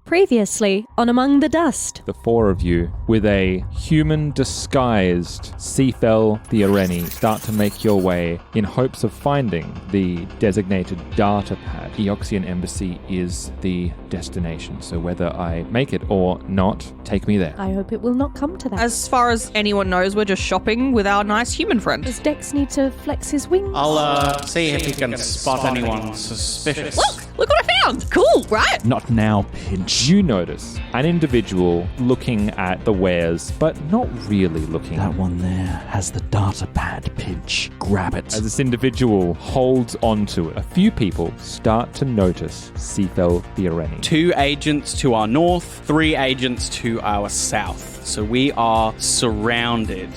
Previously on Among the Dust. The four of you, with a human-disguised Sifell Theareni, start to make your way in hopes of finding the designated data pad. Eoxian Embassy is the destination, so whether I make it or not, take me there. I hope it will not come to that. As far as anyone knows, we're just shopping with our nice human friend. Does Dex need to flex his wings? I'll see if he can spot anyone suspicious. Look what I found! Cool, right? Not now, Pinch. You notice an individual looking at the wares, but not really looking. That one there has the data pad, Pinch. Grab it. As this individual holds onto it, a few people start to notice Sifell Theareni. 2 agents to our north, 3 agents to our south. So we are surrounded.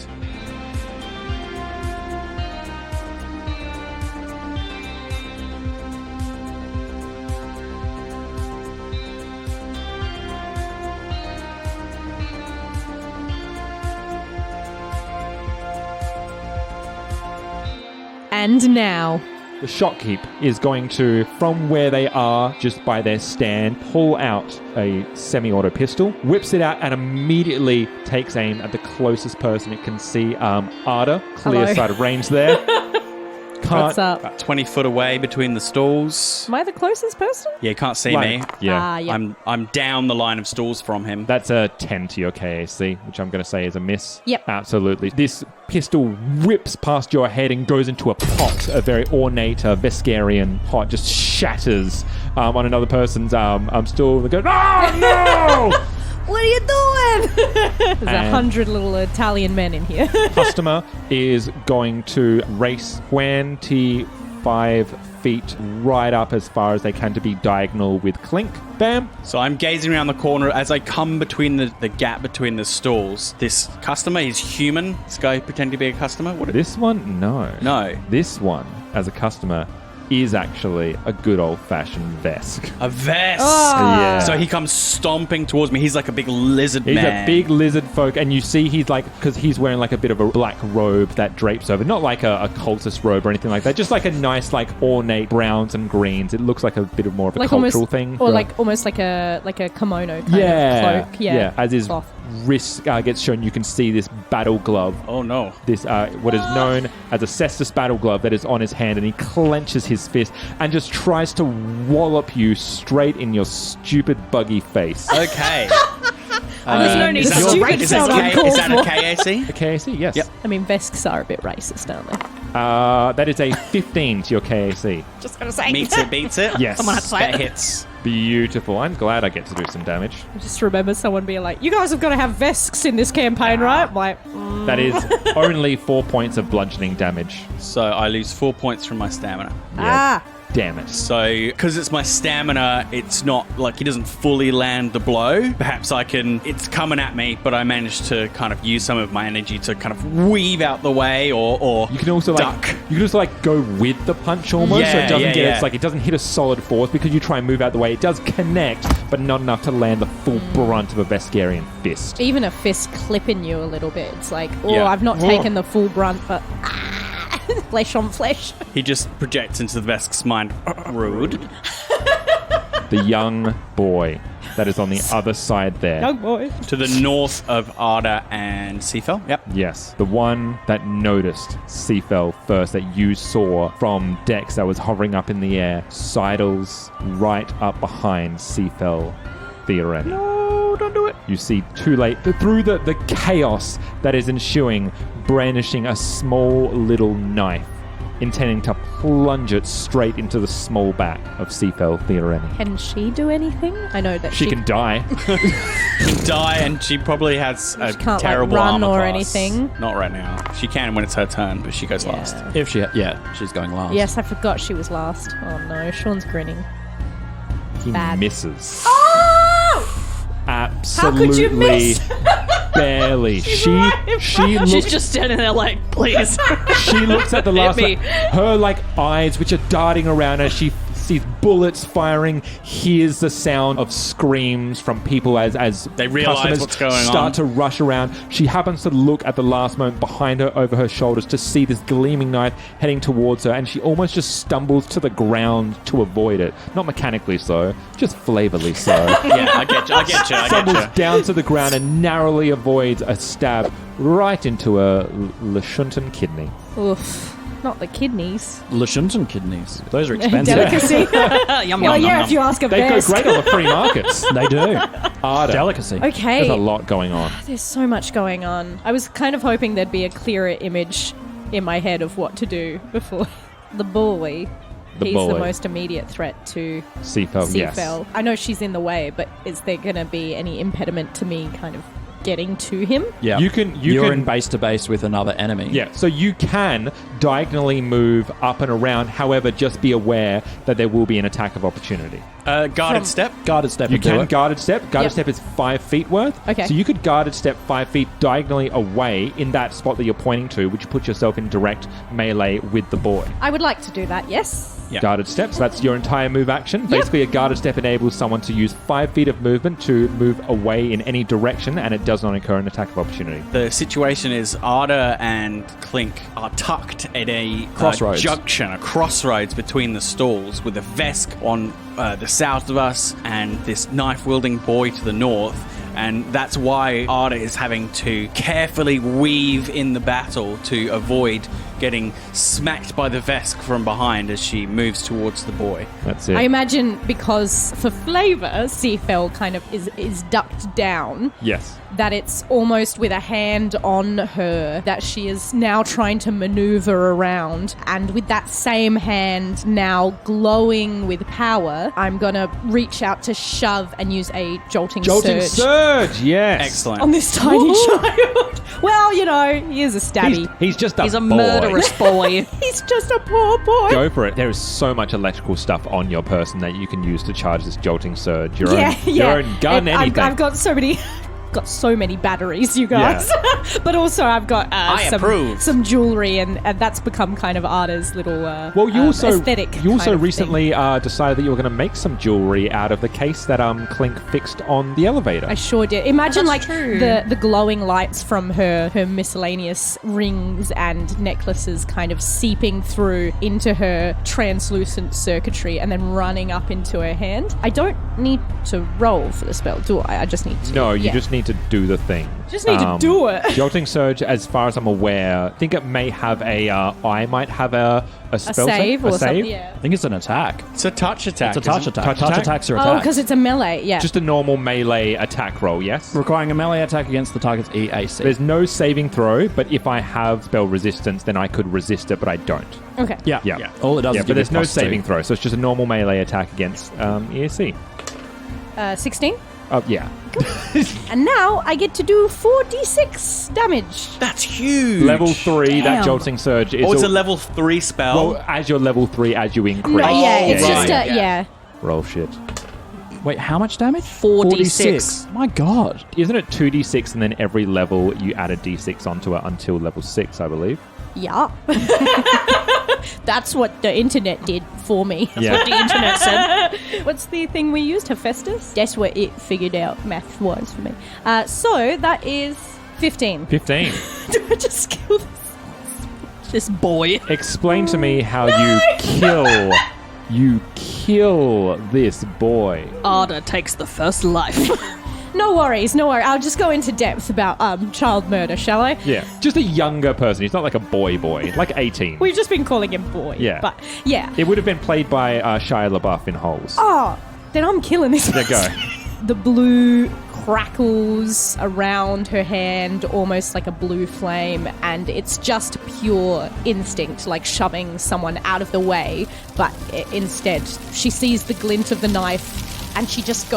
And now, The shopkeep is going to, from where they are, just by their stand, pull out a semi-auto pistol, whips it out, and immediately takes aim at the closest person it can see. Arda, clear Hello. side of range there. what's up? About 20 foot away between the stalls. Am I the closest person? Yeah, you can't see me. Yeah. Yeah. I'm down the line of stalls from him. That's a 10 to your KAC, which I'm going to say is a miss. Yep. Absolutely. This pistol whips past your head and goes into a pot, a very ornate Vescarian pot, just shatters on another person's stool. They go, "Oh, no!" What are you doing? There's 100 little Italian men in here. Customer is going to race 25 feet right up as far as they can to be diagonal with Clink. Bam. So I'm gazing around the corner as I come between the gap between the stalls. This customer, he's human. This guy pretending to be a customer. What? This one, no. No. This one, as a customer, is actually a good old-fashioned Vesk. A vest. Yeah. So he comes stomping towards me. He's like a big lizard He's man. a big lizard folk, and you see he's like, because he's wearing like a bit of a black robe that drapes over, not like a cultist robe or anything like that, just like a nice like ornate browns and greens. It looks like a bit of more of a like cultural almost, thing. or like almost like a kimono kind of cloak. Yeah. As his Cloth. wrist gets shown, you can see this battle glove. Oh no. This what is known as a cestus battle glove that is on his hand, and he clenches his fist and just tries to wallop you straight in your stupid buggy face. Okay. There's no need is to that- stupid is that sound a K- uncalled is that a for. KAC? The KAC, yes. Yep. I mean, Vesks are a bit racist, aren't they? That is a 15 to your KAC. Just gonna say. Meets it, beats it. Yes. Someone had to say That it. hits. Beautiful. I'm glad I get to do some damage. I just remember someone being like, "You guys have got to have Vesks in this campaign, right?" I'm like, That is only 4 points of bludgeoning damage. So I lose 4 points from my stamina. ah. Damn it. So, because it's my stamina, it's not like he doesn't fully land the blow. Perhaps it's coming at me, but I managed to kind of use some of my energy to kind of weave out the way or You can also duck. go with the punch almost, so it Yeah, doesn't yeah, get yeah. it's like it doesn't hit a solid force because you try and move out the way. It does connect, but not enough to land the full brunt of a Vescarian fist. Even a fist clipping you a little bit. It's like, oh, Yeah. I've not taken the full brunt, but flesh on flesh. He just projects into the Vesk's mind. Rude. The young boy that is on the other side there. Young boy. To the north of Arda and Sifell. Yep. Yes, the one that noticed Sifell first, that you saw from Dex that was hovering up in the air, sidles right up behind Sifell Theareni. No, don't do it. You see too late, through the chaos that is ensuing, brandishing a small little knife, intending to plunge it straight into the small back of Sifell Theareni. Can she do anything? I know that She can die. She die, and she probably has a She can't, like, terrible run armor or class. anything? Not right now. She can when it's her turn, but she goes last. If she, she's going last. Yes, I forgot she was last. Oh no, Sean's grinning. He Bad. misses. Oh! Absolutely. How could you miss? Barely. She She's looks. just standing there like, please. She looks at the last me. one. Her like eyes, which are darting around as she sees bullets firing, hears the sound of screams from people as They realise customers what's going start on. to rush around. She happens to look at the last moment behind her, over her shoulders, to see this gleaming knife heading towards her, and she almost just stumbles to the ground to avoid it. Not mechanically so, just flavorly so. Yeah, I get you. Stumbles down to the ground and narrowly avoids a stab right into a Lashuntan kidney. Oof. Not the kidneys. Lashuntan kidneys. Those are expensive. Delicacy. Yum, Well, yum, yeah, yum, if you ask a They go vest. great on the free markets. They do. Arda. Delicacy. Okay. There's a lot going on. There's so much going on. I was kind of hoping there'd be a clearer image in my head of what to do before. The boy. He's the boy. most immediate threat to Sifell, yes. Sifell. I know she's in the way, but is there going to be any impediment to me kind of getting to him? Yeah. You're in base to base with another enemy. Yeah, so you can diagonally move up and around. However, just be aware that there will be an attack of opportunity. Guarded step. Guarded step. You would do can it. guarded step. Guarded Yep. step is 5 feet worth. Okay. So you could guarded step 5 feet diagonally away in that spot that you're pointing to, which puts yourself in direct melee with the boy. I would like to do that, yes. Yeah. Guarded step, so that's your entire move action. Basically, a guarded step enables someone to use 5 feet of movement to move away in any direction, and it does not incur an attack of opportunity. The situation is Arda and Clink are tucked at a Crossroads. junction, a crossroads between the stalls, with a Vesk on the south of us and this knife-wielding boy to the north. And that's why Arda is having to carefully weave in the battle to avoid getting smacked by the Vesk from behind as she moves towards the boy. That's it. I imagine because for flavour, Sifell kind of is ducked down, Yes. that it's almost with a hand on her that she is now trying to maneuver around. And with that same hand now glowing with power, I'm going to reach out to shove and use a jolting Surge, yes. Excellent. on this tiny child. Well, you know, he is a stabby. He's just a He's a boy. murderous boy. He's just a poor boy. Go for it. There is so much electrical stuff on your person that you can use to charge this jolting surge. Your own gun, And anything. I've got so many batteries, you guys. But also I've got I approve. some jewelry, and that's become kind of Arda's little Well, you also aesthetic. you also kind of recently thing. decided that you were going to make some jewelry out of the case that Clink fixed on the elevator. I sure did. Imagine That's like true. the glowing lights from her miscellaneous rings and necklaces kind of seeping through into her translucent circuitry and then running up into her hand. I don't need to roll for the spell, do I? I just need to. No, you yeah. just need to do the thing. Just need to do it. Jolting Surge, as far as I'm aware, I think it may have I might have a spell save or a save. something. Yeah. I think it's an attack. It's a touch attack. It's a touch isn't it? attack. Touch attack? attacks are Oh, attacks. because it's a melee. Yeah. Just a normal melee attack roll, yes? requiring a melee attack against the target's EAC. There's no saving throw, but if I have spell resistance, then I could resist it, but I don't. okay. yeah. Yeah. All it does Yeah, is but give there's you no +2. saving throw, so it's just a normal melee attack against EAC. 16. Yeah. And now I get to do 4d6 damage. That's huge. Level 3, that Damn. Jolting Surge is... Oh, it's a level 3 spell. Well, as you're level 3, as you increase. No, yeah, it's right, just a, yeah. yeah. Roll shit. Wait, how much damage? 4d6. My God. Isn't it 2d6 and then every level you add a d6 onto it until level 6, I believe? Yeah. That's what the internet did for me. Yeah. The internet said. What's the thing we used? Hephaestus? That's what it figured out math-wise for me. So that is 15. 15. Do I just kill This boy. Explain to me how you kill this boy. Arda takes the first life. No worries, no worries. I'll just go into depth about child murder, shall I? Yeah. Just a younger person. He's not like a boy, like 18. We've just been calling him boy. Yeah. But, yeah. It would have been played by Shia LaBeouf in Holes. Oh, then I'm killing this There you go. person. The blue crackles around her hand, almost like a blue flame, and it's just pure instinct, like shoving someone out of the way. But instead, she sees the glint of the knife, and she just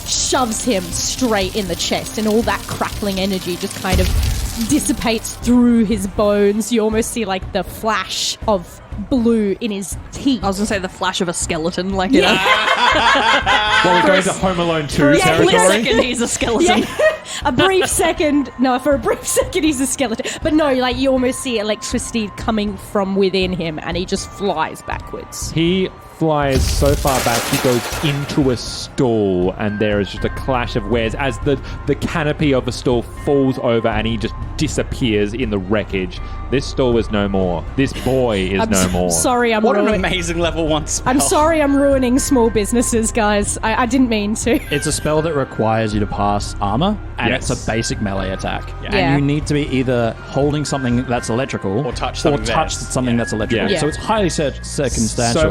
shoves him straight in the chest, and all that crackling energy just kind of dissipates through his bones. You almost see like the flash of blue in his teeth. I was going to say the flash of a skeleton, like, you know. Well, we're going to Home Alone 2 Yeah, For a territory. second, he's a skeleton. Yeah. For a brief second, he's a skeleton. But no, like, you almost see electricity coming from within him, and he just flies backwards. He flies so far back, he goes into a stall, and there is just a clash of wares as the canopy of the stall falls over and he just disappears in the wreckage. This stall is no more. This boy is no more. Sorry, I'm What an ruining. amazing level 1 spell. I'm sorry, I'm ruining small businesses, guys. I didn't mean to. It's a spell that requires you to pass armor, and Yes. it's a basic melee attack. Yeah. And you need to be either holding something that's electrical Or touch something something that's electrical. Yeah. So it's highly circumstantial. So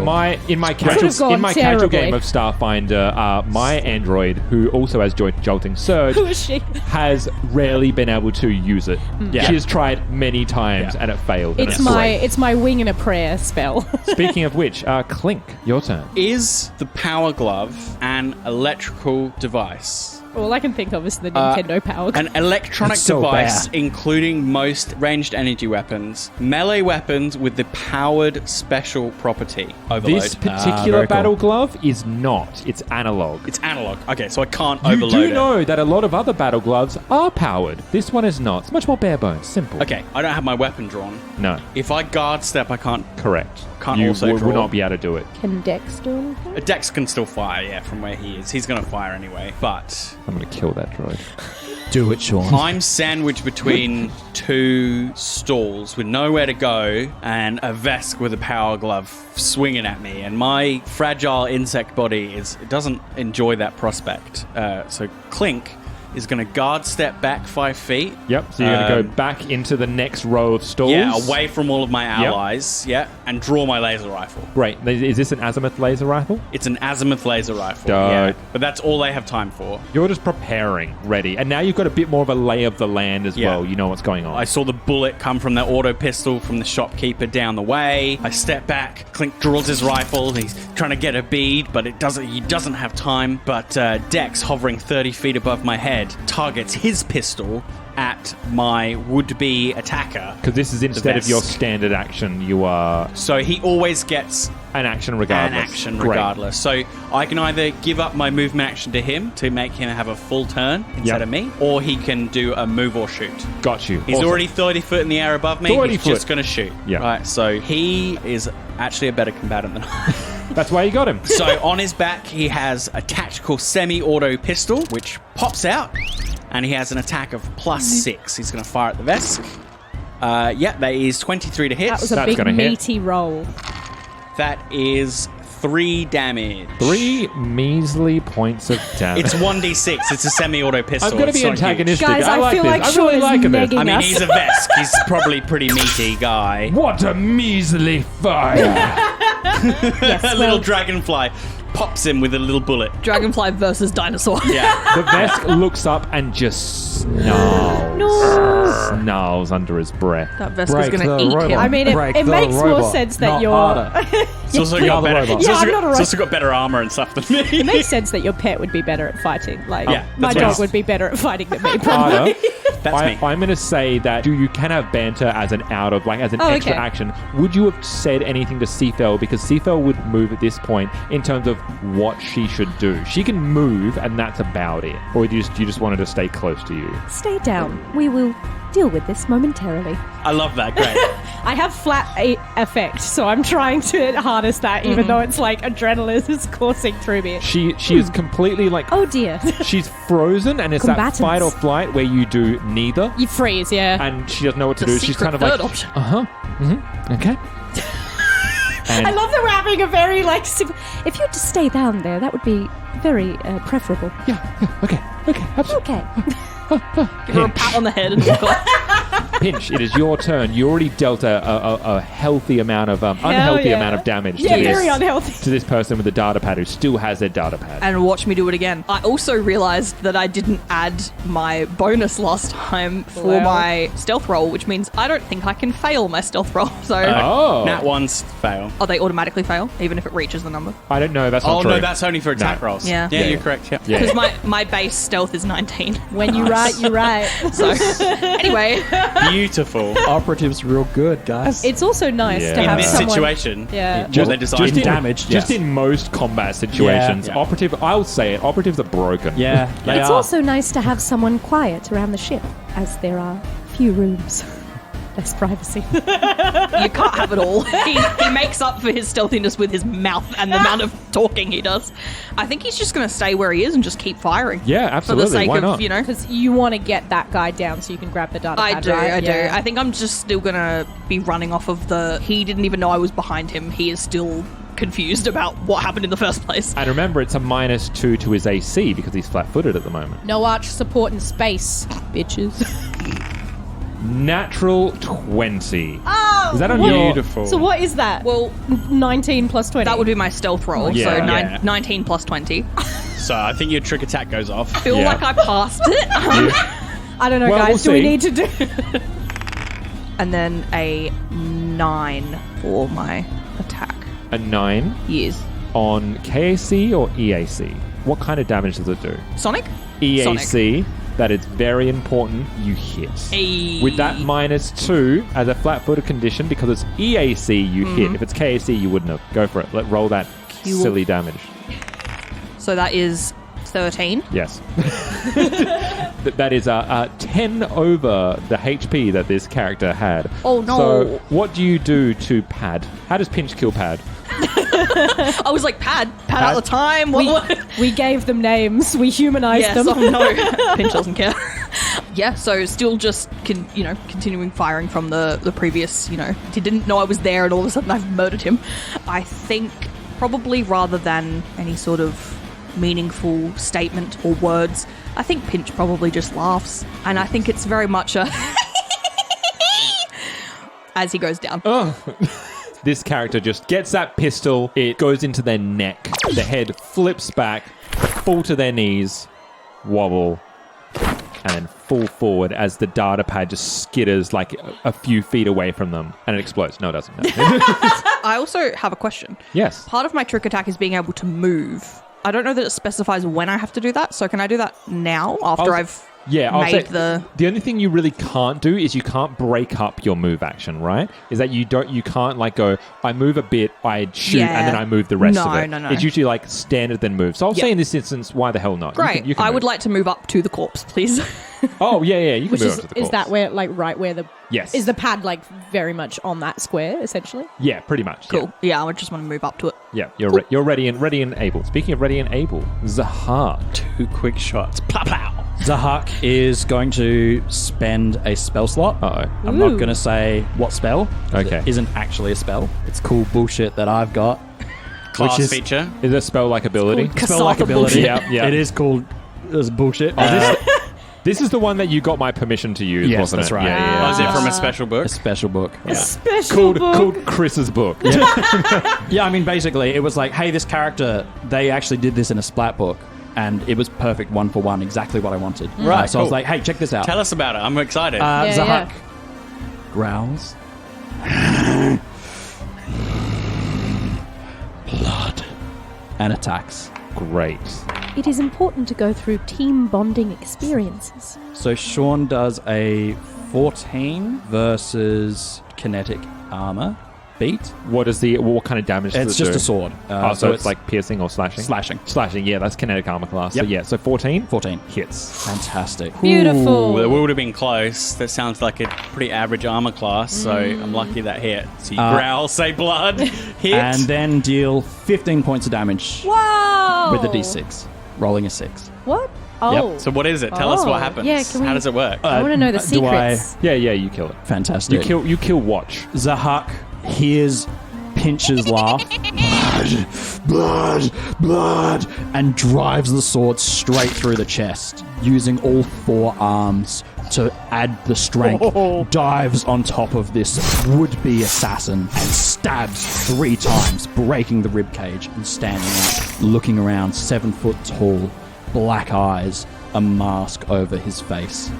in my casual gone casual terribly. game of Starfinder, my android, who also has Jolting Surge, Who is she? has rarely been able to use it. Yeah. She has tried many times and it failed. and It's my wing and a prayer spell. Speaking of which, Clink, your turn. Is the Power Glove an electrical device? All I can think of is the Nintendo Power Glove. An electronic It's so device bad. including most ranged energy weapons, melee weapons with the powered special property overload. This particular very cool. battle glove is not. It's analog. It's analog. Okay, so I can't You overload do it. know that a lot of other battle gloves are powered. This one is not. It's much more bare bones. Simple. Okay, I don't have my weapon drawn. No. If I guard step, I can't. Correct. Can't you also will draw. not be able to do it. Can Dex do anything? A Dex can still fire, yeah, from where he is. He's going to fire anyway. But I'm going to kill that droid. Do it, Sean. I'm sandwiched between two stalls with nowhere to go and a Vesk with a power glove swinging at me. And my fragile insect body it doesn't enjoy that prospect. So Clink is going to guard step back 5 feet. Yep. So you're going to go back into the next row of stalls. Yeah, away from all of my allies. Yeah, and draw my laser rifle. Great. Is this an azimuth laser rifle? It's an azimuth laser rifle. Dope. Yeah, but that's all they have time for. You're just preparing, ready. And now you've got a bit more of a lay of the land as Yeah. well. You know what's going on. I saw the bullet come from that auto pistol from the shopkeeper down the way. I step back. Clink draws his rifle. He's trying to get a bead, but he doesn't have time. But Dex, hovering 30 feet above my head, targets his pistol at my would-be attacker. Because this is instead of Vesk. your standard action, you are So he always gets an action regardless. an action Great. regardless. So I can either give up my movement action to him to make him have a full turn instead Yep. of me, or he can do a move or shoot. Got you. He's Awesome. already 30 foot in the air above me. 30 He's foot. just going to shoot. Yeah. Right. So he is actually a better combatant than I. That's why you got him. So on his back, he has a tactical semi-auto pistol, which pops out, and he has an attack of +6. He's going to fire at the Vesk. Yeah, that is 23 to hit. That was a That's big gonna hit. meaty roll. That is 3 damage. 3 measly points of damage. It's 1d6. It's a semi-auto pistol. I'm going to be It's not huge. antagonistic. Guys, I like feel this. like I'm Sean really is liking this. negging I mean, us. he's a Vesk. He's probably a pretty meaty guy. What a measly fire. Yes, A little dragonfly pops him with a little bullet. Dragonfly versus dinosaur. Yeah. The Vesk looks up and just snarls under his breath. That Veska's gonna eat him. I mean, it makes more sense that you're... It's also got better. robot. It's Yeah, also I'm got, not a it's robot. also got better armor and stuff than me. It makes sense that your pet would be better at fighting. Like, Yeah, my that's dog right. would be better at fighting than me, Carter, probably. That's me. I'm going to say that you can have banter as an extra okay. action. Would you have said anything to Sifell? Because Sifell would move at this point in terms of what she should do. She can move, and that's about it. Or do you just wanted to stay close to you? Stay down. We will deal with this momentarily. I love that. Great. I have flat effect, so I'm trying to harness that, even though it's like adrenaline is coursing through me. She is completely like... Oh dear. She's frozen, and it's Combatants. that fight or flight where you do neither, You freeze, yeah. and she doesn't know what to The do. She's secret kind of third like, option. okay. And I love that we're having a very like. If you just stay down there, that would be very preferable. okay, absolutely. Okay. Give her a pat on the head and walk off. Pinch, it is your turn. You already dealt a healthy amount of unhealthy yeah. amount of damage Yeah, to very this unhealthy. to this person with the data pad who still has their data pad. And watch me do it again. I also realized that I didn't add my bonus last time for Wow. my stealth roll, which means I don't think I can fail my stealth roll. So, Oh, Nat ones fail. they automatically fail, even if it reaches the number. I don't know. That's not Oh true. no, that's only for attack No. rolls. Yeah. Yeah, Yeah. you're correct. Yeah. Yeah. Because my base stealth is 19. When you write, you write. So, anyway, Beautiful. Operative's real good, guys. It's also nice Yeah. to In have this someone. situation, Yeah. well, they designed just it. in damage, Just yes. in most combat situations, Yeah. operative. I'll say it. Operatives are broken. Yeah, they It's are. also nice to have someone quiet around the ship, as there are few rooms. Less privacy. You can't have it all. He makes up for his stealthiness with his mouth and the amount of talking he does. I think he's just going to stay where he is and just keep firing. Yeah, absolutely. For the sake Why of, not? Because you want to get that guy down so you can grab the data pad, right? I do. Yeah. I think I'm just still going to be running off of he didn't even know I was behind him. He is still confused about what happened in the first place. And remember, it's a -2 to his AC because he's flat-footed at the moment. No arch support in space, bitches. Natural 20. Oh, Is that on what- your... Beautiful. So what is that? Well, 19 plus 20. that would be my stealth roll. Yeah. So Yeah. 19 plus 20. So I think your trick attack goes off. Feel Yeah. like I passed it. I don't know, Well, guys. we'll Do we see. need to do... And then a 9 for my attack. A 9 Yes. on KAC or EAC? What kind of damage does it do? Sonic? EAC, that is very important, you hit. Ay. With that -2 as a flat-footed condition, because it's EAC, you hit. If it's KAC, you wouldn't have. Go for it. Roll that Cool. silly damage. So that is 13. Yes. That is 10 over the HP that this character had. Oh, no. So what do you do to Pad? How does Pinch kill Pad? I was like, pad out the time. What? We gave them names. We humanized Yes, them. oh no. Pinch doesn't care. Yeah, so still just, continuing firing from the previous, he didn't know I was there and all of a sudden I've murdered him. I think probably rather than any sort of meaningful statement or words, I think Pinch probably just laughs. And I think it's very much a as he goes down. This character just gets that pistol, it goes into their neck, the head flips back, fall to their knees, wobble, and then fall forward as the data pad just skitters like a few feet away from them, and it explodes. No, it doesn't. No. I also have a question. Yes. Part of my trick attack is being able to move. I don't know that it specifies when I have to do that, so can I do that now after I've I'll made say the only thing you really can't do is you can't break up your move action, right? Is that you can't like go, I move a bit, I shoot, and then I move the rest of it. No. It's usually like standard then move. So I'll say in this instance, why the hell not? Great. You can I move. would like to move up to the corpse, please. Oh, yeah, you can Which move is, up to the is corpse. that where, like, right where the... Yes. Is the pad, like, very much on that square, essentially? Yeah, pretty much. Cool. Yeah, I would just want to move up to it. Yeah, you're ready and able. Speaking of ready and able, Zahar. 2 quick shots. Plow, plow. Zahak is going to spend a spell slot. Uh-oh. I'm not going to say what spell. 'cause Okay. It isn't actually a spell. It's cool bullshit that I've got. Class which is feature. Is it spell-like ability? spell-like Kasatha ability. bullshit. Yeah. It is called bullshit. This is the one that you got my permission to use, Yes, wasn't that's it? right. Yeah. Oh, is it from a special book? a special book. A special book. Called Chris's book. Yeah, I mean, basically, it was like, hey, this character, they actually did this in a splat book, and it was perfect 1-for-1, exactly what I wanted. Right, So I was cool. like, hey, check this out. Tell us about it. I'm excited. Zahak growls. Blood. And attacks. Great. It is important to go through team bonding experiences. So Sean does a 14 versus kinetic armor beat. What kind of damage does It's it just do? a sword. So it's like piercing or slashing? slashing. Slashing, yeah, that's kinetic armor class. Yep. So yeah, so 14 14. hits. Fantastic. Beautiful. Ooh, that would have been close. That sounds like a pretty average armor class, so I'm lucky that hit. So you growl, say blood, hit. And then deal 15 points of damage Wow. with the d6. Rolling a 6. What? Oh. So what is it? Tell us what Oh. happens. Yeah, can we- How does it work? I want to know the do I- secrets. Yeah, you kill it. Fantastic. You kill Watch. Zahak hears Pinch's laugh. Blood, and drives the sword straight through the chest, using all 4 arms to add the strength. Dives on top of this would-be assassin and stabs 3 times, breaking the ribcage and standing up, looking around, 7 foot tall, black eyes, a mask over his face,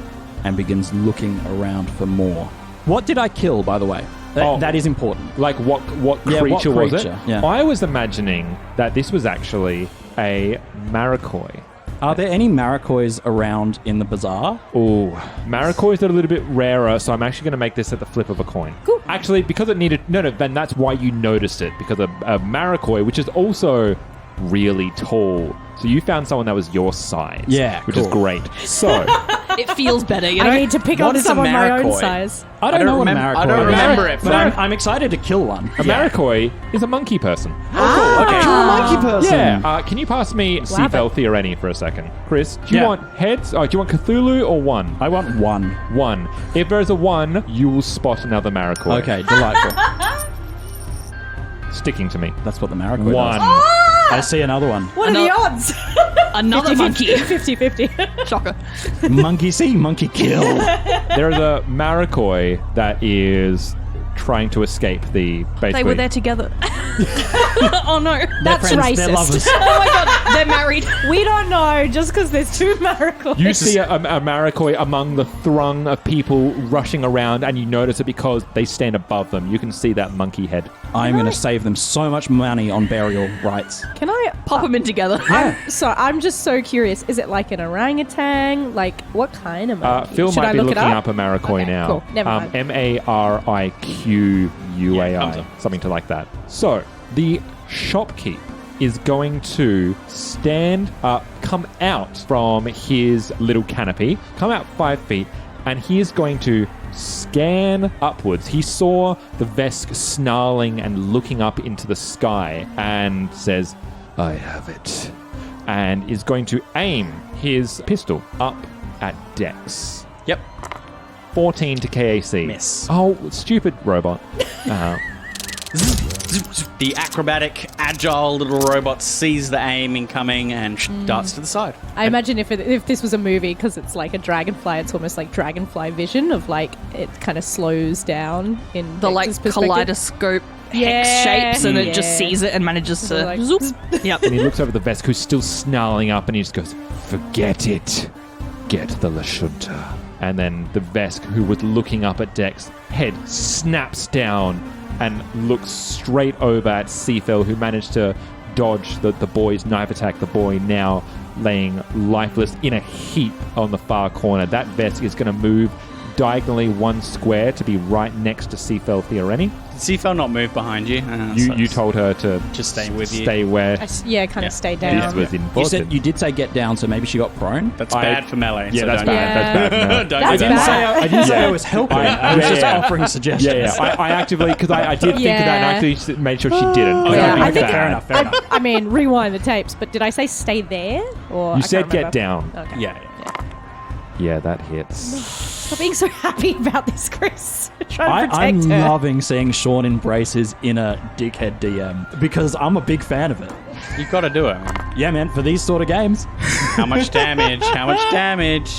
and begins looking around for more. What did I kill, by the way? That is important. Like what Yeah, what creature was it? creature? Yeah. I was imagining that this was actually a Marikoi. Are there any Marikois around in the bazaar? Oh, Marikois are a little bit rarer, so I'm actually going to make this at the flip of a coin. Cool. Actually, because it needed... No, then that's why you noticed it, because a Marikoi, which is also really tall. So you found someone that was your size. Yeah, Which is cool. great. So, It feels better, you know? I need to pick What on is a someone my own Marikoi? size. I don't know what a remem- Marikoi I don't is, remember it, but but I'm excited to kill one. A Marikoi is a monkey person. Okay. You're a monkey person. Yeah. Can you pass me Sifell Theareni for a second? Chris, do you Yeah. want heads? Do you want Cthulhu or one? I want one. One. If there's a one, you will spot another Marikoi. Okay, delightful. Sticking to me. That's what the Marikoi One. does. I see another one. What are the odds? Another monkey. 50-50. Shocker. Monkey see, monkey kill. There is a Marikoi that is trying to escape the basically. They were there together. Oh no. That's Friends, racist. they're lovers. Oh my god, they're married. We don't know just because there's two miracles. You see a Marikoi among the throng of people rushing around, and you notice it because they stand above them. You can see that monkey head. I'm going to save them so much money on burial rights. Can I Pop them in together. I'm just so curious. Is it like an orangutan? Like what kind of monkey? Phil Should might I be look looking it up a Marikoi Okay, now. cool. Never mind. Mariquuai, Yeah, comes up. something to like that. So the shopkeep is going to stand up, come out from his little canopy, come out 5 feet, and he is going to scan upwards. He saw the Vesk snarling and looking up into the sky and says, "I have it," and is going to aim his pistol up at Dex. Yep. 14 to KAC. Miss. Oh, stupid robot. The acrobatic, agile little robot sees the aim incoming and darts to the side. I imagine if this was a movie, because it's like a dragonfly, it's almost like dragonfly vision of like it kind of slows down in The like Vector's perspective. kaleidoscope Yeah. hex shapes, and it Yeah. just sees it and manages to Like- zoop. Yep. And he looks over the Vesk, who's still snarling up, and he just goes, "Forget it. Get the Lashunta." And then the Vesk, who was looking up at Dex, head snaps down and looks straight over at Sifell, who managed to dodge the boy's knife attack. The boy now laying lifeless in a heap on the far corner. That Vesk is going to move diagonally 1 square to be right next to Sifell Theareni. Did Sifell not move behind you? You told her to Just stay with you. stay where Kind of stay this down. was You important. said you did say get down, so maybe she got prone. That's I- bad for melee. Yeah, so that's don't bad. Yeah. That's bad. No. Don't That's do I didn't that. say I didn't say Yeah. I was helping. I was just offering suggestions. Yeah. I actively, because I did think of that and actually made sure she didn't. 'cause Yeah, I'd be I think- bad. Fair enough. Fair enough. I mean, rewind the tapes, but did I say stay there? Or I You can't said get remember. down. Okay. Yeah. Yeah, that hits. Stop being so happy about this, Chris. Trying to I'm protect her. loving seeing Sean embrace his inner dickhead DM because I'm a big fan of it. You got to do it. Yeah, man, for these sort of games. How much damage? How much damage?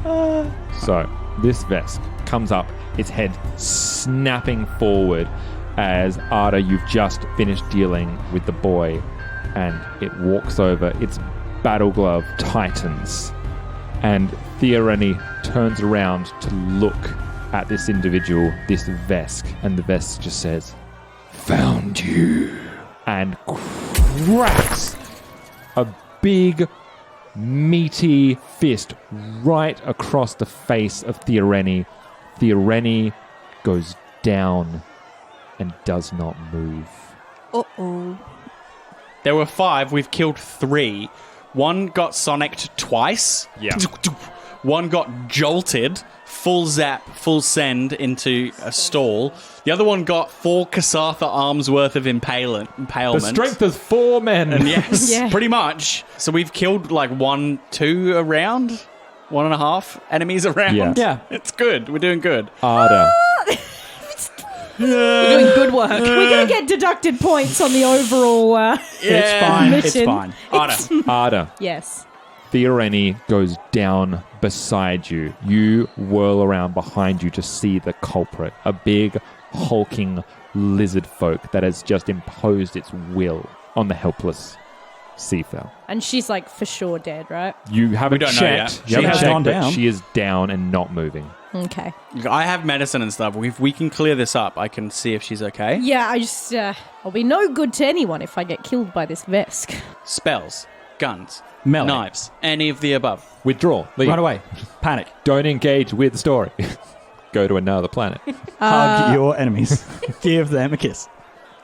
So, this Vesk comes up, its head snapping forward as Arda, you've just finished dealing with the boy, and it walks over, its battle glove tightens, and Theareni turns around to look at this individual, this Vesk, and the Vesk just says, "Found you," and cracks a big meaty fist right across the face of Theareni. Theareni goes down and does not move. Uh-oh. There were 5. We've killed 3. 1 got Sonic'd twice. Yeah. One got jolted, full zap, full send into a stall. The other one got 4 Kasatha arms worth of impalement. The strength of 4 men. And yes, Yeah. pretty much. So we've killed like 1, 2 around, 1.5 enemies around. Yeah. It's good. We're doing good. Arda. We're doing good work. We're going to get deducted points on the overall. It's fine. It's Mission. fine. Arda. Yes. Theareni goes down beside you. You whirl around behind you to see the culprit, a big, hulking lizard folk that has just imposed its will on the helpless Sifell. And she's like for sure dead, right? You haven't don't know checked. yet. You She haven't has checked, gone but down. she is down and not moving. Okay. I have medicine and stuff. If we can clear this up, I can see if she's okay. Yeah, I just. I'll be no good to anyone if I get killed by this Vesk. Spells, guns, Melee. knives, any of the above. Withdraw. Leave. Run away. Panic. Don't engage with the story. Go to another planet. Hug your enemies. Give them a kiss.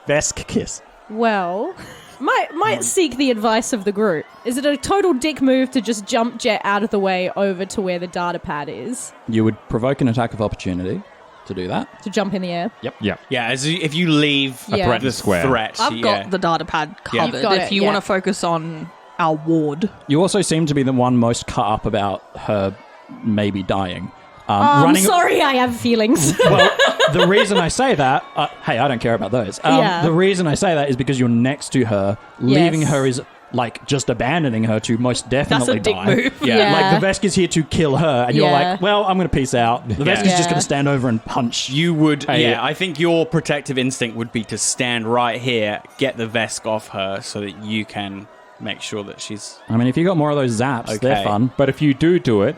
Vesk kiss. Well, Might seek the advice of the group. Is it a total dick move to just jump Jet out of the way over to where the data pad is? You would provoke an attack of opportunity to do that. To jump in the air? Yep. Yeah, if you leave Yeah. threat the square. threat, I've got the data pad Yeah. covered. You've got If it, you yeah. want to focus on our ward. You also seem to be the one most cut up about her maybe dying. I'm sorry, I have feelings. Well, the reason I say that, hey, I don't care about those. Yeah. The reason I say that is because you're next to her. Leaving Yes. her is like just abandoning her to most definitely dick die. move. Yeah. Like the Vesk is here to kill her, and you're Yeah. like, well, I'm going to peace out. The Vesk is just Yeah. going to stand over and punch. You would, Hey, I think your protective instinct would be to stand right here, get the Vesk off her so that you can make sure that she's... I mean, if you got more of those zaps, they're Okay. fun. But if you do it,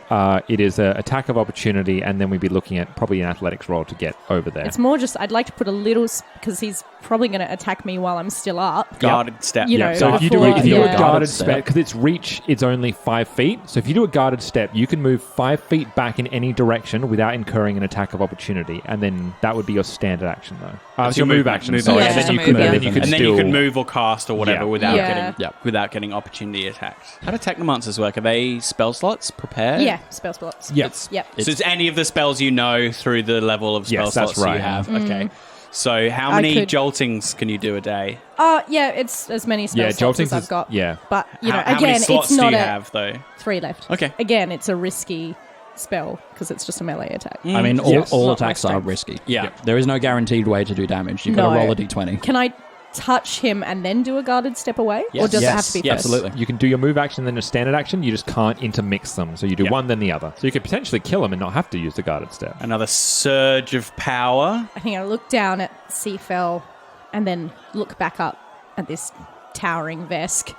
it is an attack of opportunity, and then we'd be looking at probably an athletics roll to get over there. It's more just, I'd like to put a little, because he's probably going to attack me while I'm still up. Guarded step. You know, So if you do, before- if you do a yeah. guarded Step. step, because its reach is only 5 feet, so if you do a guarded step, you can move 5 feet back in any direction without incurring an attack of opportunity, and then that would be your standard action, though. That's your your move move- action. move Sorry, action. and then you Yeah, could, just a and then move, you yeah. could And then still you could move or cast or whatever Yeah. without Yeah. getting opportunity attacked. How do technomancers work? Are they spell slots prepared? Yeah, spell slots. Yes. Yep. So it's any of the spells you know through the level of spell Yes, that's slots right. you have. Okay. So how I many could- joltings can you do a day? Yeah, it's as many spell Yeah, slots joltings as I've is- got. yeah. But, you know, how again, many slots it's not do you a... have though? 3 left. Okay. Again, it's a risky spell, because it's just a melee attack. I mean, Yes. all Not my attacks are strength. risky. Yeah. There is no guaranteed way to do damage. You've got to No. roll a d20. Can I touch him and then do a guarded step away? Or Yes. does Yes. it have to be Yes. first? Absolutely. You can do your move action, then a standard action. You just can't intermix them. So you do Yeah. one, then the other. So you could potentially kill him and not have to use the guarded step. Another surge of power. I think I look down at Sifell and then look back up at this towering Vesk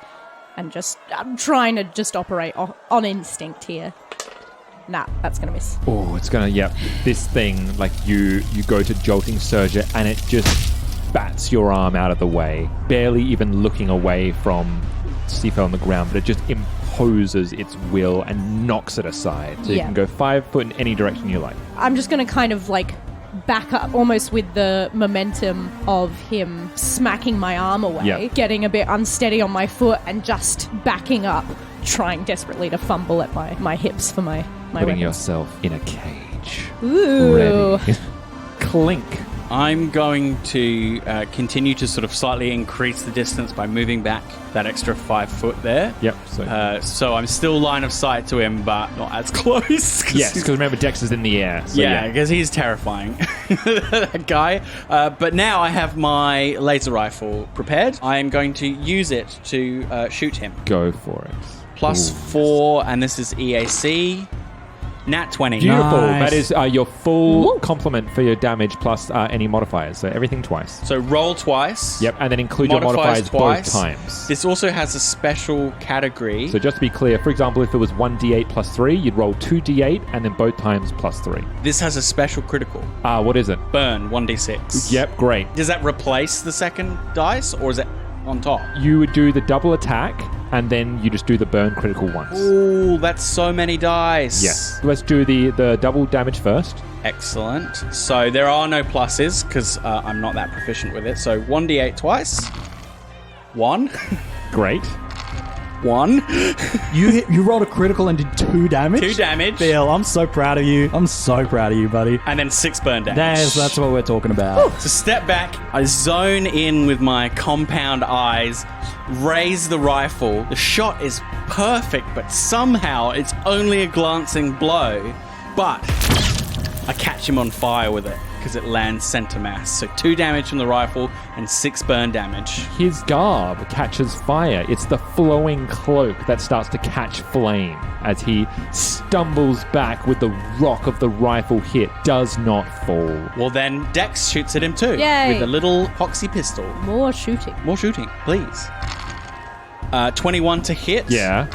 and I'm trying to just operate on instinct here. Nah, that's going to miss. Oh, it's gonna, yep. This thing, like you go to jolting Surger and it just bats your arm out of the way, barely even looking away from Sifell on the ground, but it just imposes its will and knocks it aside. So you Yeah. can go 5 foot in any direction you like. I'm just going to kind of like back up almost with the momentum of him smacking my arm away, Yeah. getting a bit unsteady on my foot and just backing up, trying desperately to fumble at my hips for my Putting weapons. yourself in a cage. Ooh. Ready. Clink. I'm going to continue to sort of slightly increase the distance by moving back that extra 5 foot there. Yep. So I'm still line of sight to him, but not as close. Yes, because remember, Dex is in the air. So Yeah, because he's terrifying, that guy. But now I have my laser rifle prepared. I am going to use it to shoot him. Go for it. Plus Ooh. 4, and this is EAC. Nat 20. Beautiful. Nice. That is your full complement for your damage plus any modifiers. So everything twice. So roll twice. Yep, and then include your modifiers both times. This also has a special category. So just to be clear, for example, if it was 1d8 plus 3, you'd roll 2d8 and then both times plus 3. This has a special critical. What is it? Burn 1d6. Yep, great. Does that replace the second dice, or is it on top? You would do the double attack and then you just do the burn critical once. Ooh, that's so many dice. Yes. Let's do the double damage first. Excellent. So there are no pluses because I'm not that proficient with it. So 1d8 twice. 1. Great. 1. You rolled a critical and did 2 damage? 2 damage. Bill, I'm so proud of you. I'm so proud of you, buddy. And then 6 burn damage. That's what we're talking about. So step back, I zone in with my compound eyes, raise the rifle. The shot is perfect, but somehow it's only a glancing blow. But I catch him on fire with it because it lands center mass. So 2 damage from the rifle and 6 burn damage. His garb catches fire. It's the flowing cloak that starts to catch flame as he stumbles back with the rock of the rifle hit. Does not fall. Well, then Dex shoots at him too. Yay. With a little hoxie pistol. More shooting. More shooting, please. 21 to hit. Yeah.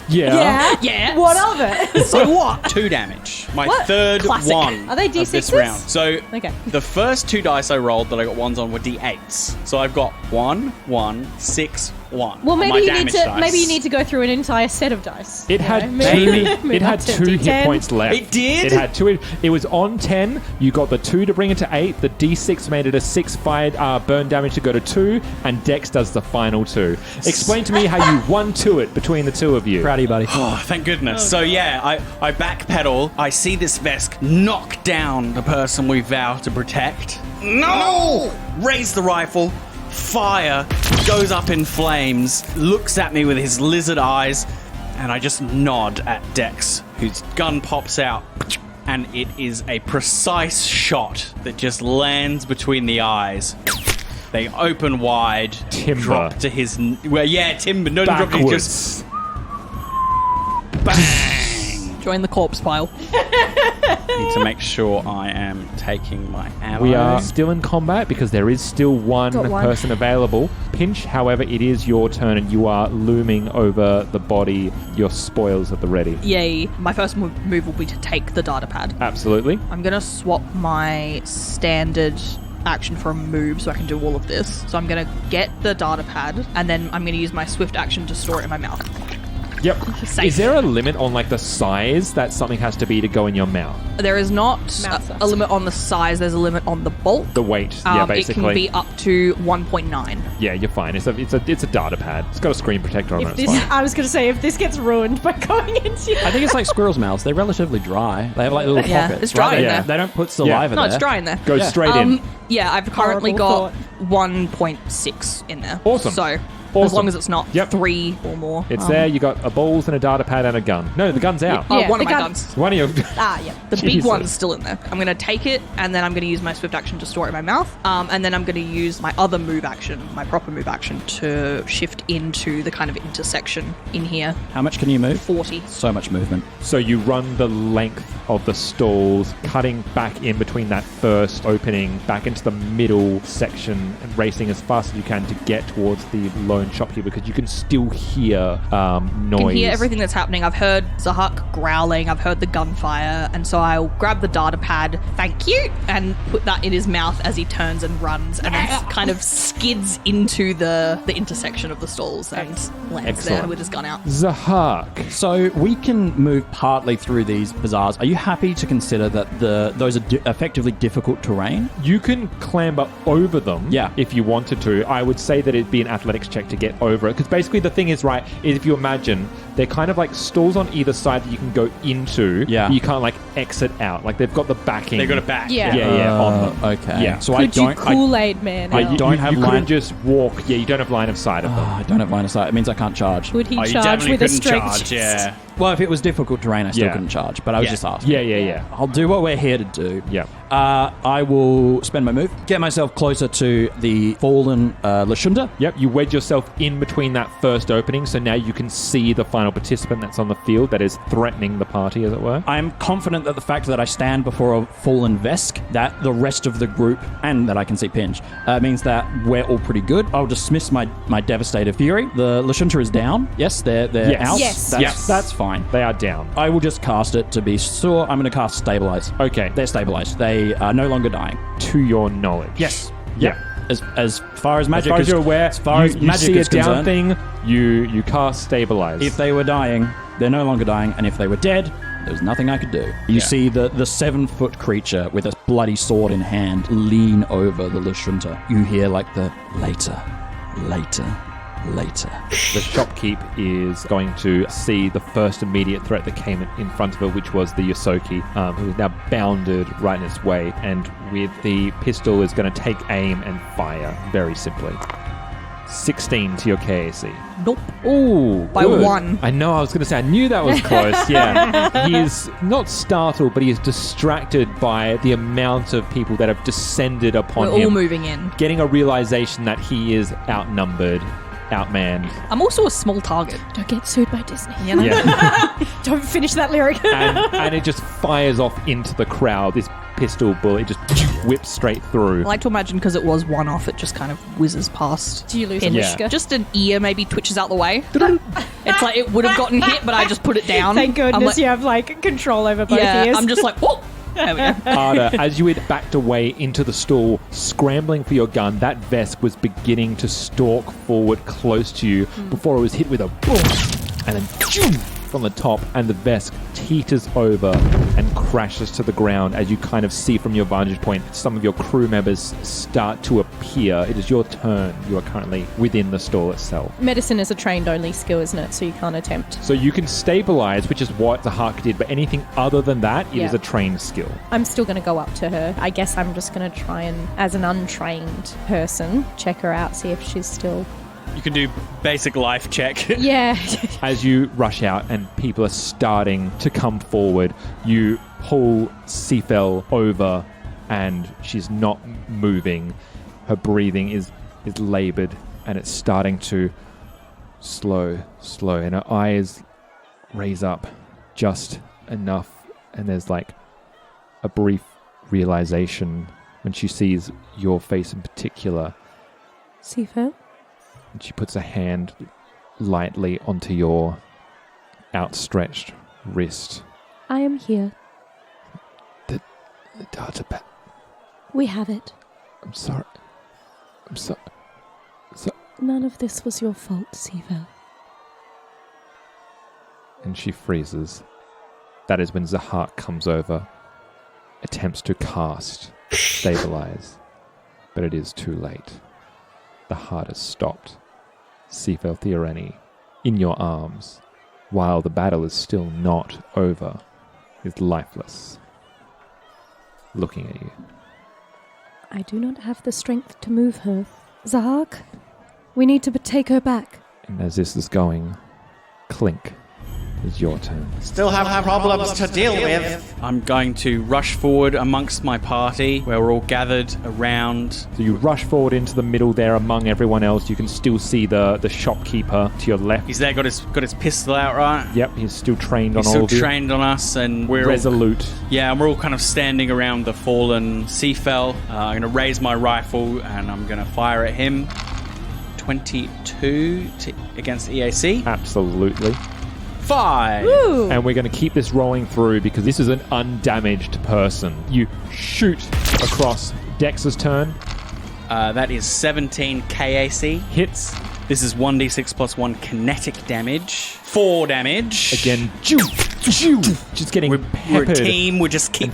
Yeah. Yeah. What of it? So what? 2 damage. My What? third Classic. one Are they of this D6s? round. So Okay. the first 2 dice I rolled that I got 1s on were D8s. So I've got 1, 1, 6, one. Well, on my maybe damage dice. maybe you need to go through an entire set of dice. It you had know? two. Move It had up to 2 hit D10. points left. It did? It had 2. It was on 10. You got the 2 to bring it to 8. The D6 made it a 6 fire burn damage to go to 2, and Dex does the final 2. Explain to me how you 1-2 it between the two of you. Proud of you, buddy. Oh, thank goodness. So yeah, I backpedal. I see this Vesk knock down the person we vow to protect. No! Raise the rifle. Fire. Goes up in flames. Looks at me with his lizard eyes. And I just nod at Dex, whose gun pops out. And it is a precise shot that just lands between the eyes. They open wide. Timber. Drop to his... Well, yeah, timber. No, drop to his... Just... Bang! Join the corpse pile. Need to make sure I am taking my ammo. We are still in combat because there is still one Got one. person available. Pinch, however, it is your turn and you are looming over the body, your spoils at the ready. Yay. My first move will be to take the data pad. Absolutely. I'm going to swap my standard action for a move so I can do all of this. So I'm going to get the data pad and then I'm going to use my swift action to store it in my mouth. Yep. Safe. Is there a limit on like the size that something has to be to go in your mouth? There is not Mouth size. a limit on the size, there's a limit on the bulk. The weight, yeah, basically. It can be up to 1.9. Yeah, you're fine. It's a data pad. It's got a screen protector on it. If It's this, fine. I was going to say, if this gets ruined by going into I think it's like squirrels' mouths. They're relatively dry. They have like little Yeah, pockets. it's dry right? in They- there. They don't put saliva No, there. it's dry in there. Go straight in. Yeah, I've currently Horrible got 1.6 in there. Awesome. So, as Awesome. long as it's not Yep. 3 or more. It's there. You got a balls and a data pad and a gun. No, the gun's out. Oh, Yeah, one of the my gun- guns. One of your. yeah. The big Jesus. one's still in there. I'm going to take it, and then I'm going to use my swift action to store it in my mouth. And then I'm going to use my other move action, my proper move action, to shift into the kind of intersection in here. How much can you move? 40. So much movement. So you run the length of the stalls, cutting back in between that first opening, back into the middle section, and racing as fast as you can to get towards the lone shopkeeper because you can still hear noise. I can hear everything that's happening. I've heard Zahak growling. I've heard the gunfire. And so I'll grab the data pad, thank you, and put that in his mouth as he turns and runs and then kind of skids into the intersection of the stalls and lands there Excellent. with his gun out. Zahak. So we can move partly through these bazaars. Are you happy to consider that those are effectively difficult terrain? You can clamber over them Yeah. if you wanted to. I would say that it'd be an athletics check to get over it. Because basically the thing is, right, is if you imagine, they're kind of like stalls on either side that you can go into. Yeah. You can't like exit out. Like they've got the backing. They got a back. Yeah. Yeah, on them. Okay. Yeah. So Could I you don't. Kool-Aid man? I out? don't have you line- couldn't just walk. Yeah, you don't have line of sight of them. I don't have line of sight. It means I can't charge. Would he Oh, you charge definitely with a couldn't strength charge, chest? yeah. Well, if it was difficult terrain, I still Yeah. couldn't charge. But I was Yeah. just asking. Yeah. I'll do what we're here to do. Yeah. I will spend my move, get myself closer to the fallen Lashunda. Yep, you wedge yourself in between that first opening, so now you can see the final participant that's on the field that is threatening the party, as it were. I'm confident that the fact that I stand before a fallen Vesk, that the rest of the group, and that I can see Pinch, means that we're all pretty good. I'll dismiss my devastative fury. The Lashunta is down. Yes, they're Yes. out. Yes. That's fine. They are down. I will just cast it to be sure. I'm going to cast Stabilize. Okay, They're stabilized. They are no longer dying. to your knowledge. Yes. Yep. As far as magic As far as is, you're aware, as far as you magic see a is down concerned, thing, you cast stabilize. if they were dying, they're no longer dying, and if they were dead, there's nothing I could do. You see the 7-foot creature with a bloody sword in hand lean over the Lashunta. You hear like the later. The shopkeep is going to see the first immediate threat that came in front of her, which was the Yosoki, who is now bounded right in its way, and with the pistol is going to take aim and fire, very simply. 16 to your KAC. Nope. Ooh, By good. 1. I know, I was going to say, I knew that was close, yeah. He is not startled, but he is distracted by the amount of people that have descended upon We're him. all moving in. Getting a realization that he is outnumbered, outmanned. I'm also a small target. Don't get sued by Disney. You know? Yeah. Don't finish that lyric. and it just fires off into the crowd. This pistol bullet just whips straight through. I like to imagine because it was one off, it just kind of whizzes past. Do you lose Pinch. a Yeah. whisker? Just an ear maybe twitches out the way. It's like it would have gotten hit, but I just put it down. Thank I'm goodness like, you have like control over both yeah, ears. I'm just like, whoa, There we go. Arda, as you had backed away into the stall, scrambling for your gun, that Vesk was beginning to stalk forward close to you before it was hit with a boom and then choom from the top, and the Vesk teeters over and crashes to the ground as you kind of see from your vantage point some of your crew members start to appear. It is your turn. You are currently within the stall itself. Medicine is a trained-only skill, isn't it? So you can't attempt. So you can stabilize, which is what the Hark did, but anything other than that, it is a trained skill. I'm still going to go up to her. I guess I'm just going to try and, as an untrained person, check her out, see if she's still... You can do basic life check. Yeah. As you rush out and people are starting to come forward, you pull Sifell over and she's not moving. Her breathing is labored and it's starting to slow, and her eyes raise up just enough, and there's like a brief realization when she sees your face in particular. Sifell? And she puts a hand lightly onto your outstretched wrist. I am here. The data pad. We have it. I'm sorry. None of this was your fault, Sifell. And she freezes. That is when Zahak comes over, attempts to cast Stabilize, but it is too late. The heart has stopped. Sifell Theareni, in your arms, while the battle is still not over, is lifeless, looking at you. I do not have the strength to move her. Zahak, we need to take her back. And as this is going, Clink, it's your turn. Still have problems to deal with. I'm going to rush forward amongst my party where we're all gathered around. So you rush forward into the middle there among everyone else. You can still see the shopkeeper to your left. He's there, got his pistol out, right? Yep, he's still trained He's on still all of you. trained on us, and we're Resolute. and we're all kind of standing around the fallen Sifell. I'm going to raise my rifle and I'm going to fire at him. 22 against EAC. Absolutely. 5. Ooh. And we're going to keep this rolling through because this is an undamaged person. You shoot across Dex's turn. That is 17 KAC. Hits. This is 1d6 plus 1 kinetic damage. 4 damage. Again. Just getting We're peppered. a team. We just keep and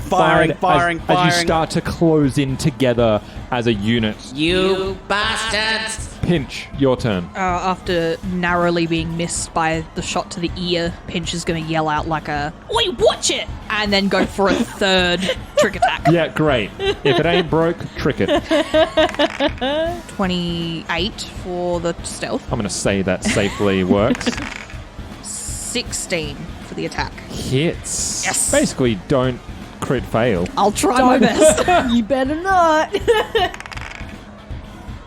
firing. As you start to close in together as a unit. You bastards! Pinch, your turn. After narrowly being missed by the shot to the ear, Pinch is going to yell out like a, "Oi, watch it!" and then go for a third trick attack. Yeah, great. If it ain't broke, trick it. 28 for the stealth. I'm going to say that safely works. 16 for the attack. Hits. Yes. Basically, don't crit fail. I'll try my best. You better not.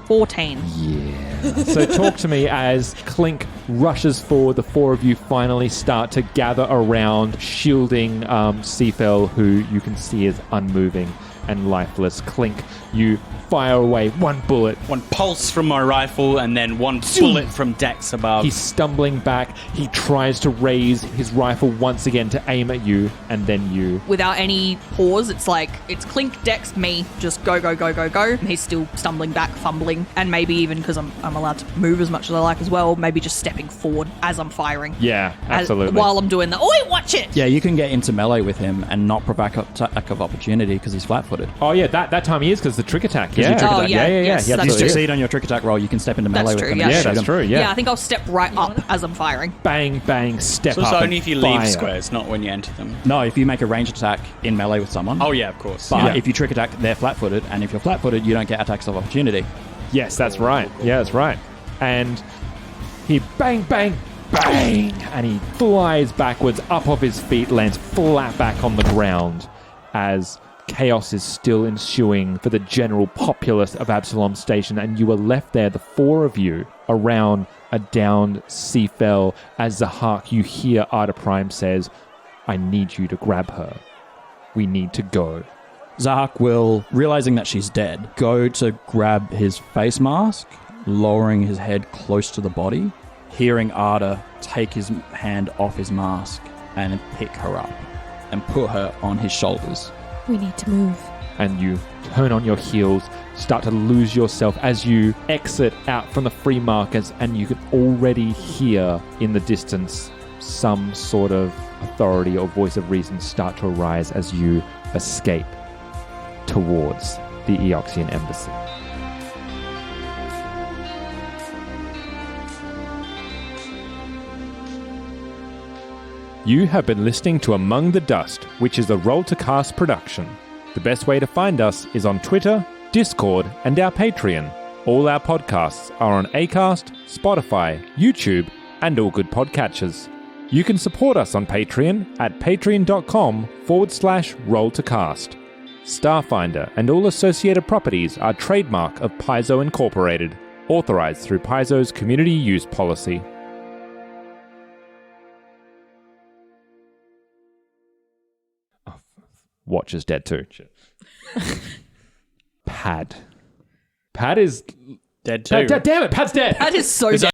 14. Yeah. So talk to me as Clink rushes forward. The four of you finally start to gather around, shielding Sifell, who you can see is unmoving and lifeless. Clink, you fire away one bullet. One pulse from my rifle and then one bullet from Dex above. He's stumbling back. He tries to raise his rifle once again to aim at you, and then you. Without any pause, it's like, it's Clink, Dex, me, just go, go, go, go, go. And he's still stumbling back, fumbling, and maybe even, because I'm allowed to move as much as I like as well, maybe just stepping forward as I'm firing. Yeah, absolutely. While I'm doing that. Oi, watch it! Yeah, you can get into melee with him and not provoke attack of opportunity because he's flat-footed. Oh yeah, that time he is because the trick attack. Yeah, you trick Oh, attack. yeah, yeah. yes, Yeah, that's You true. succeed on your trick attack roll, you can step into melee That's with true, him. yeah. and Yeah, shoot that's him. true. Yeah, Yeah. I think I'll step right up as I'm firing. Bang, bang, step so it's up. only and if you leave fire. squares, not when you enter them. No, if you make a ranged attack in melee with someone. Oh yeah, of course. But Yeah. if you trick attack, they're flat-footed, and if you're flat-footed, you don't get attacks of opportunity. Yes, that's right. Yeah, that's right. And he bang, bang, bang, and he flies backwards up off his feet, lands flat back on the ground as chaos is still ensuing for the general populace of Absalom Station, and you are left there, the four of you, around a downed Sifell. As Zahak, you hear Arda Prime says, "I need you to grab her. We need to go." Zahak will, realizing that she's dead, go to grab his face mask, lowering his head close to the body, hearing Arda take his hand off his mask and pick her up and put her on his shoulders. We need to move. And you turn on your heels, start to lose yourself as you exit out from the free markets, and you can already hear in the distance some sort of authority or voice of reason start to arise as you escape towards the Eoxian embassy. You have been listening to Among the Dust, which is a Roll to Cast production. The best way to find us is on Twitter, Discord, and our Patreon. All our podcasts are on Acast, Spotify, YouTube, and all good podcatchers. You can support us on Patreon at patreon.com/roll-to-cast. Starfinder and all associated properties are trademark of Paizo Incorporated, authorized through Paizo's community use policy. Watch is dead too. Pad. Pad is Dead too. Damn it, Pad's dead. That is so